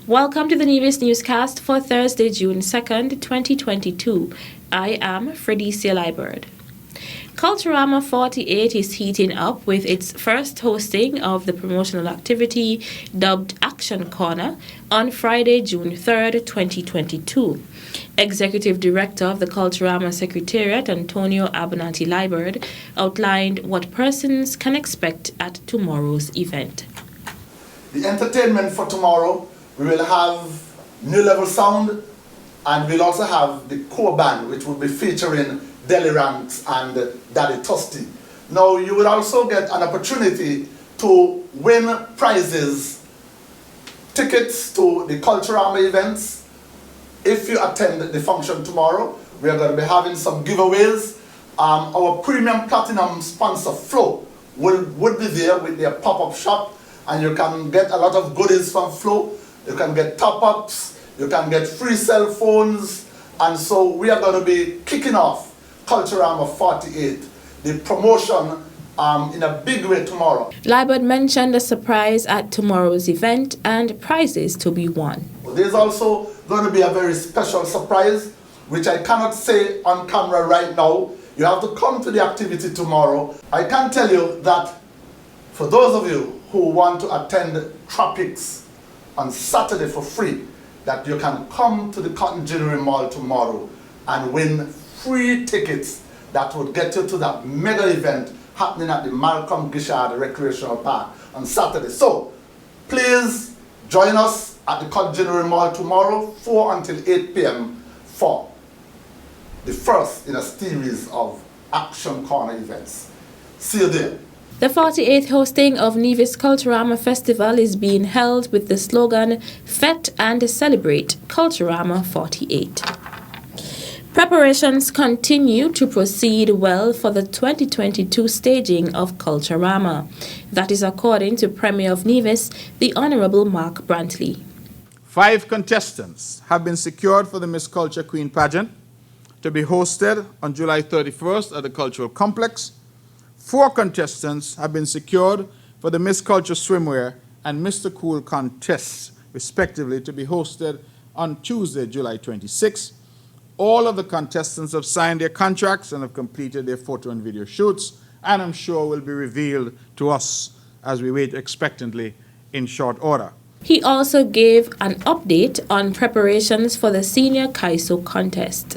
Welcome to the Nevis Newscast for Thursday, June 2nd, 2022. I am Fredicia Liebert. Culturama 48 is heating up with its first hosting of the promotional activity dubbed Action Corner on Friday, June 3rd, 2022. Executive Director of the Culturama Secretariat, Antonio Abernathy Liebert, outlined what persons can expect at tomorrow's event. The entertainment for tomorrow, we will have new level sound, and we'll also have the core band, which will be featuring Deli Ranks and Daddy Toasty. Now, you will also get an opportunity to win prizes, tickets to the Culturama events. If you attend the function tomorrow, we are going to be having some giveaways. Our premium platinum sponsor, Flow, would be there with their pop-up shop, and you can get a lot of goodies from Flow. You can get top-ups, you can get free cell phones, and so we are going to be kicking off Culturama 48, the promotion in a big way tomorrow. Liebert mentioned a surprise at tomorrow's event and prizes to be won. There's also going to be a very special surprise, which I cannot say on camera right now. You have to come to the activity tomorrow. I can tell you that for those of you who want to attend Tropics on Saturday for free, that you can come to the Cotton Ginnery Mall tomorrow and win free tickets that would get you to that mega event happening at the Malcolm Gishard Recreational Park on Saturday. So please join us at the Cotton Ginnery Mall tomorrow, 4 until 8 p.m. for the first in a series of Action Corner events. See you there. The 48th hosting of Nevis Culturama Festival is being held with the slogan Fet and Celebrate Culturama 48. Preparations continue to proceed well for the 2022 staging of Culturama. That is according to Premier of Nevis, the Honorable Mark Brantley. 5 contestants have been secured for the Miss Culture Queen pageant to be hosted on July 31st at the Cultural Complex. 4 contestants have been secured for the Miss Culture Swimwear and Mr. Cool contests, respectively, to be hosted on Tuesday, July 26th. All of the contestants have signed their contracts and have completed their photo and video shoots, and I'm sure will be revealed to us as we wait expectantly in short order. He also gave an update on preparations for the Senior Kaiso contest.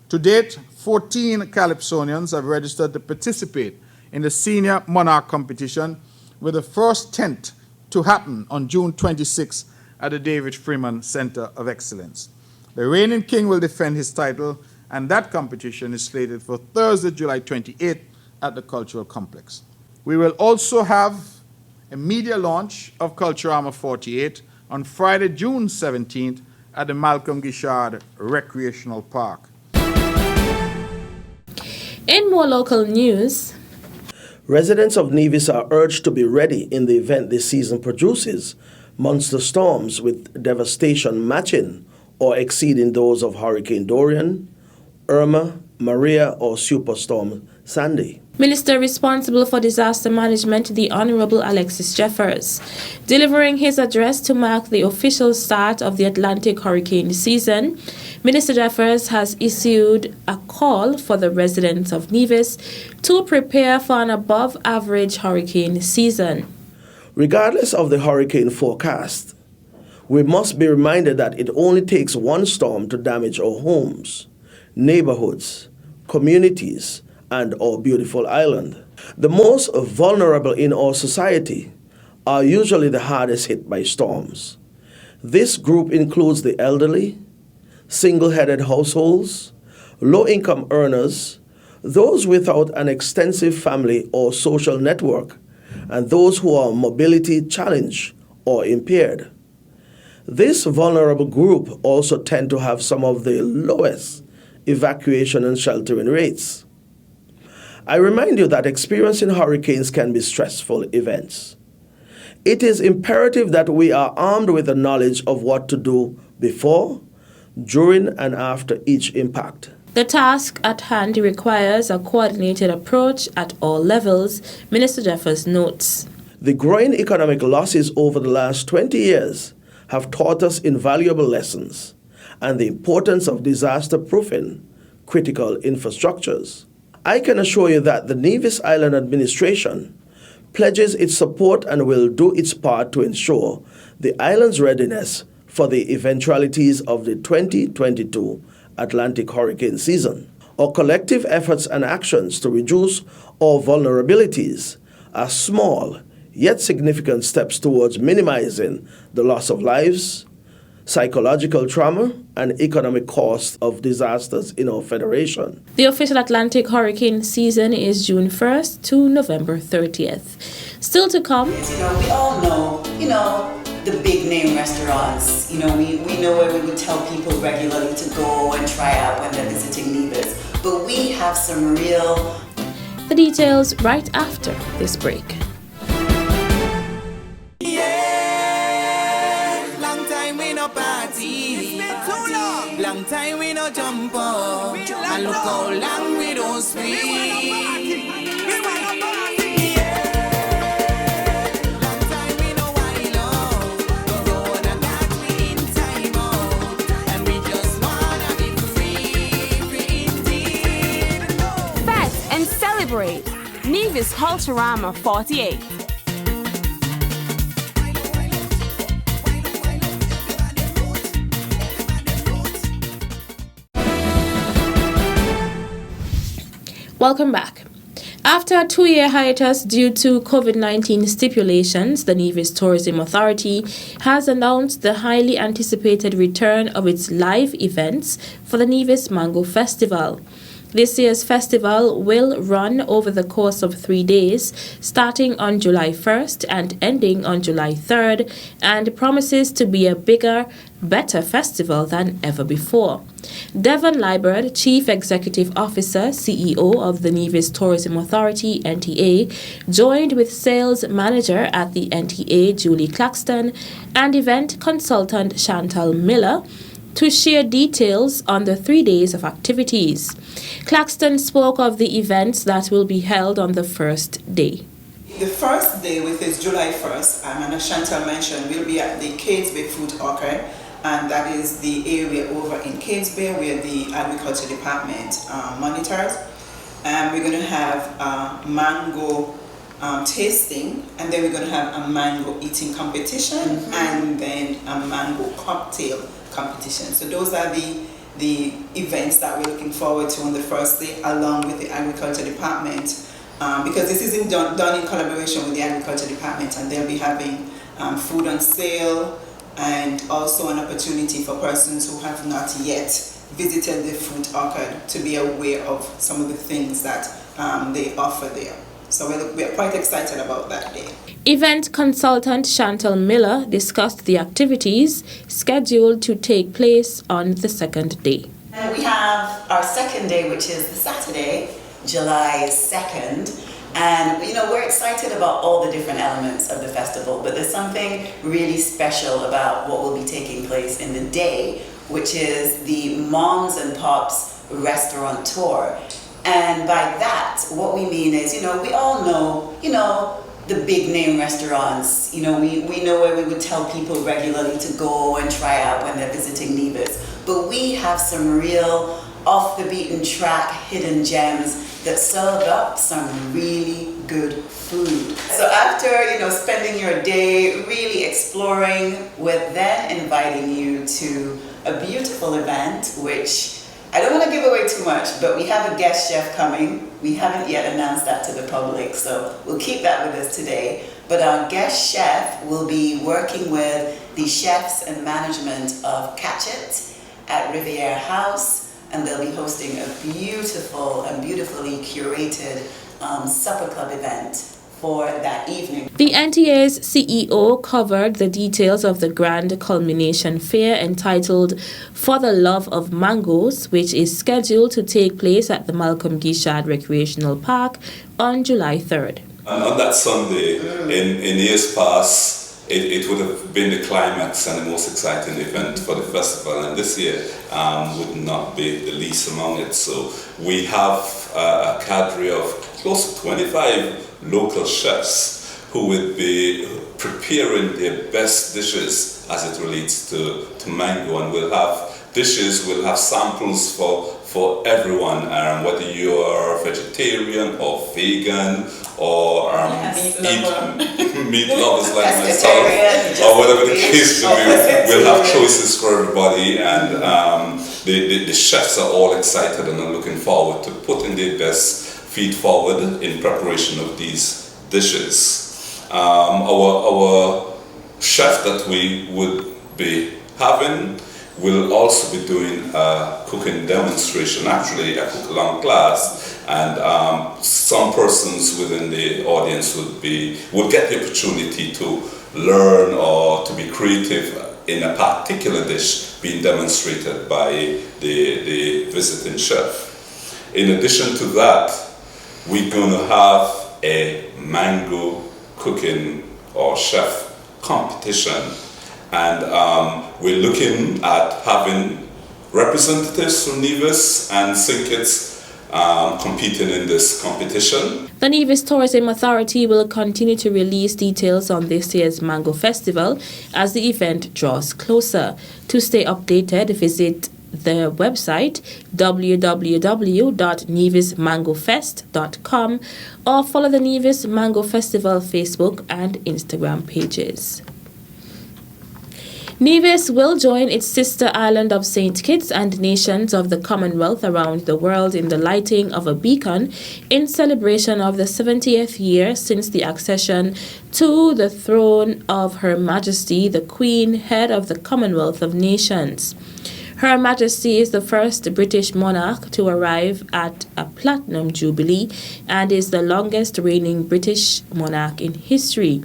To date, 14 Calypsonians have registered to participate in the Senior Monarch competition, with the first tent to happen on June 26 at the David Freeman Center of Excellence. The reigning king will defend his title, and that competition is slated for Thursday, July 28 at the Cultural Complex. We will also have a media launch of Culturama 48 on Friday, June 17th at the Malcolm Gishard Recreational Park. In more local news, residents of Nevis are urged to be ready in the event this season produces monster storms with devastation matching or exceeding those of Hurricane Dorian, Irma, Maria, or Superstorm Sandy. Minister responsible for disaster management, the Honorable Alexis Jeffers, delivering his address to mark the official start of the Atlantic hurricane season, Minister Jeffers has issued a call for the residents of Nevis to prepare for an above-average hurricane season. Regardless of the hurricane forecast, we must be reminded that it only takes one storm to damage our homes, neighborhoods, communities, and our beautiful island. The most vulnerable in our society are usually the hardest hit by storms. This group includes the elderly, single-headed households, low-income earners, those without an extensive family or social network, and those who are mobility challenged or impaired. This vulnerable group also tend to have some of the lowest evacuation and sheltering rates. I remind you that experiencing hurricanes can be stressful events. It is imperative that we are armed with the knowledge of what to do before, during, and after each impact. The task at hand requires a coordinated approach at all levels, Minister Jeffers notes. The growing economic losses over the last 20 years have taught us invaluable lessons and the importance of disaster-proofing critical infrastructures. I can assure you that the Nevis Island Administration pledges its support and will do its part to ensure the island's readiness for the eventualities of the 2022 Atlantic hurricane season. Our collective efforts and actions to reduce our vulnerabilities are small yet significant steps towards minimizing the loss of lives, psychological trauma, and economic costs of disasters in our federation. The official Atlantic hurricane season is June 1st to November 30th. Still to come. We all know, the big name restaurants. We know where we would tell people regularly to go and try out when they're visiting Nevis. But we have some real... The details right after this break. Long time we no jump up, and look how long we don't speak. Long time we no wild out, the road and that we in time out, and we just wanna be free indeed. Fest and celebrate Nevis Culturama 48. Welcome back. After a 2-year hiatus due to COVID-19 stipulations, the Nevis Tourism Authority has announced the highly anticipated return of its live events for the Nevis Mango Festival. This year's festival will run over the course of 3 days, starting on July 1st and ending on July 3rd, and promises to be a bigger, better festival than ever before. Devon Liburd, Chief Executive Officer, CEO of the Nevis Tourism Authority, NTA, joined with Sales Manager at the NTA, Julie Claxton, and Event Consultant Chantal Miller, to share details on the 3 days of activities. Claxton spoke of the events that will be held on the first day. The first day, which is July 1st, and as Chantal mentioned, we'll be at the Cades Bay Food Orchard, and that is the area over in Cades Bay where the Agriculture Department monitors. We're going to have mango tasting, and then we're going to have a mango eating competition, and then a mango cocktail competition. So those are the events that we're looking forward to on the first day, along with the Agriculture Department, because this is done in collaboration with the Agriculture Department, and they'll be having food on sale, and also an opportunity for persons who have not yet visited the food orchard to be aware of some of the things that they offer there. So we're quite excited about that day. Event consultant Chantal Miller discussed the activities scheduled to take place on the second day. And we have our second day, which is the Saturday, July 2nd. And we're excited about all the different elements of the festival, but there's something really special about what will be taking place in the day, which is the Moms and Pops restaurant tour. And by that, what we mean is, we all know, the big name restaurants. We know where we would tell people regularly to go and try out when they're visiting Nevis. But we have some real off the beaten track hidden gems that serve up some really good food. So after, spending your day really exploring, we're then inviting you to a beautiful event, which I don't want to give away too much, but we have a guest chef coming. We haven't yet announced that to the public, so we'll keep that with us today. But our guest chef will be working with the chefs and management of Catch It at Riviera House, and they'll be hosting a beautiful and beautifully curated supper club event for that evening. The NTA's CEO covered the details of the grand culmination fair entitled For the Love of Mangoes, which is scheduled to take place at the Malcolm Guichard Recreational Park on July 3rd. On that Sunday, in years past, it would have been the climax and the most exciting event for the festival, and this year would not be the least among it. So we have a cadre of close to 25 local chefs who would be preparing their best dishes as it relates to mango, and we'll have dishes, we'll have samples for everyone, whether you are vegetarian or vegan or meat lovers like myself, or whatever the case may be. We'll have choices for everybody, and the chefs are all excited and are looking forward to putting their best feet forward in preparation of these dishes. Our chef that we would be having will also be doing a cooking demonstration, actually a cook-along class, and some persons within the audience will get the opportunity to learn or to be creative in a particular dish being demonstrated by the visiting chef. In addition to that, we're going to have a mango cooking or chef competition, and we're looking at having representatives from Nevis and St. Kitts competing in this competition. The Nevis Tourism Authority will continue to release details on this year's Mango Festival as the event draws closer. To stay updated, visit the website www.nevismangofest.com or follow the Nevis Mango Festival Facebook and Instagram pages. Nevis will join its sister island of St. Kitts and nations of the Commonwealth around the world in the lighting of a beacon in celebration of the 70th year since the accession to the throne of Her Majesty, the Queen, head of the Commonwealth of Nations. Her Majesty is the first British monarch to arrive at a platinum jubilee and is the longest reigning British monarch in history.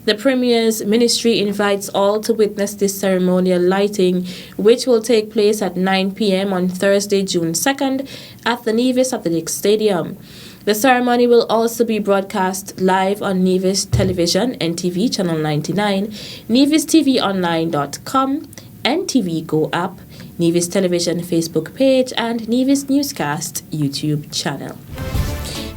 The Premier's ministry invites all to witness this ceremonial lighting, which will take place at 9 p.m. on Thursday, June 2nd at the Nevis Athletic Stadium. The ceremony will also be broadcast live on Nevis Television, NTV Channel 99, NevisTVOnline.com, NTV Go app, Nevis Television Facebook page, and Nevis Newscast YouTube channel.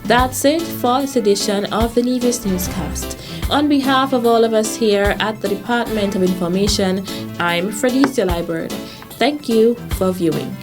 That's it for this edition of the Nevis Newscast. On behalf of all of us here at the Department of Information, I'm Freddie Liebert. Thank you for viewing.